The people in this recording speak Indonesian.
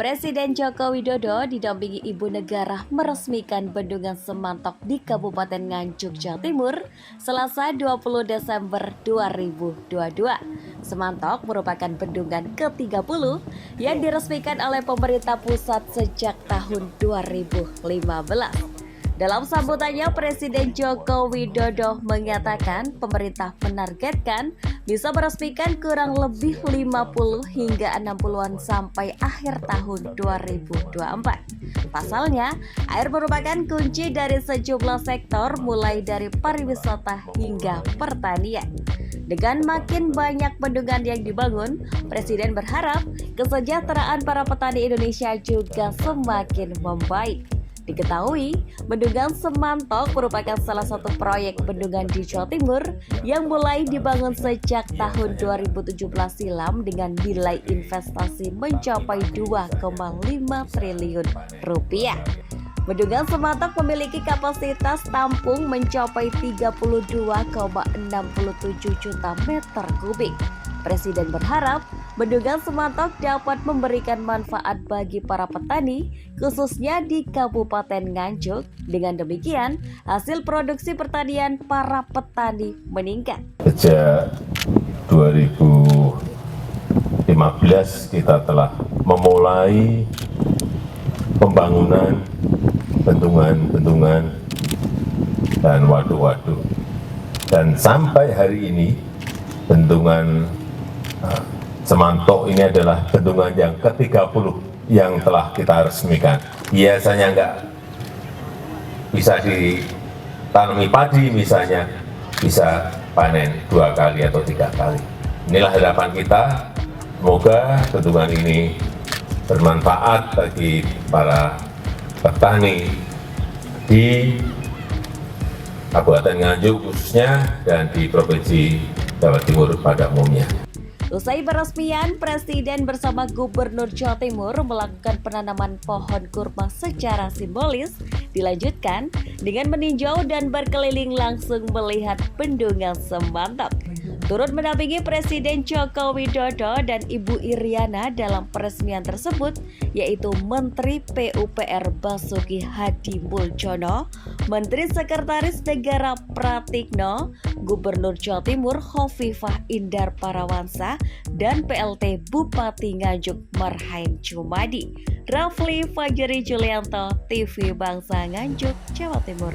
Presiden Joko Widodo didampingi Ibu Negara meresmikan Bendungan Semantok di Kabupaten Nganjuk, Jawa Timur, Selasa 20 Desember 2022. Semantok merupakan bendungan ke-30 yang diresmikan oleh pemerintah pusat sejak tahun 2015. Dalam sambutannya, Presiden Joko Widodo mengatakan pemerintah menargetkan bisa meresmikan kurang lebih 50 hingga 60-an sampai akhir tahun 2024. Pasalnya, air merupakan kunci dari sejumlah sektor mulai dari pariwisata hingga pertanian. Dengan makin banyak bendungan yang dibangun, Presiden berharap kesejahteraan para petani Indonesia juga semakin membaik. Diketahui, Bendungan Semantok merupakan salah satu proyek bendungan di Jawa Timur yang mulai dibangun sejak tahun 2017 silam dengan nilai investasi mencapai 2,5 triliun rupiah. Bendungan Semantok memiliki kapasitas tampung mencapai 32,67 juta meter kubik. Presiden berharap Bendungan Semantok dapat memberikan manfaat bagi para petani, khususnya di Kabupaten Nganjuk. Dengan demikian, hasil produksi pertanian para petani meningkat. Sejak 2015 kita telah memulai pembangunan bendungan-bendungan dan waduk-waduk. Dan sampai hari ini, Bendungan Semantok ini adalah bendungan yang ke-30 yang telah kita resmikan. Biasanya enggak bisa ditanami padi misalnya, bisa panen 2 kali atau 3 kali. Inilah harapan kita, semoga bendungan ini bermanfaat bagi para petani di Kabupaten Nganjuk khususnya dan di Provinsi Jawa Timur pada umumnya. Usai peresmian, Presiden bersama Gubernur Jawa Timur melakukan penanaman pohon kurma secara simbolis, dilanjutkan dengan meninjau dan berkeliling langsung melihat Bendungan Semantok. Turut mendampingi Presiden Joko Widodo dan Ibu Iriana dalam peresmian tersebut, yaitu Menteri PUPR Basuki Hadi Muljono, Menteri Sekretaris Negara Pratikno, Gubernur Jawa Timur Khofifah Indar Parawansa, dan PLT Bupati Nganjuk Marhain Jumadi. Rafli Fajri Julianto, TV Bangsa Nganjuk, Jawa Timur.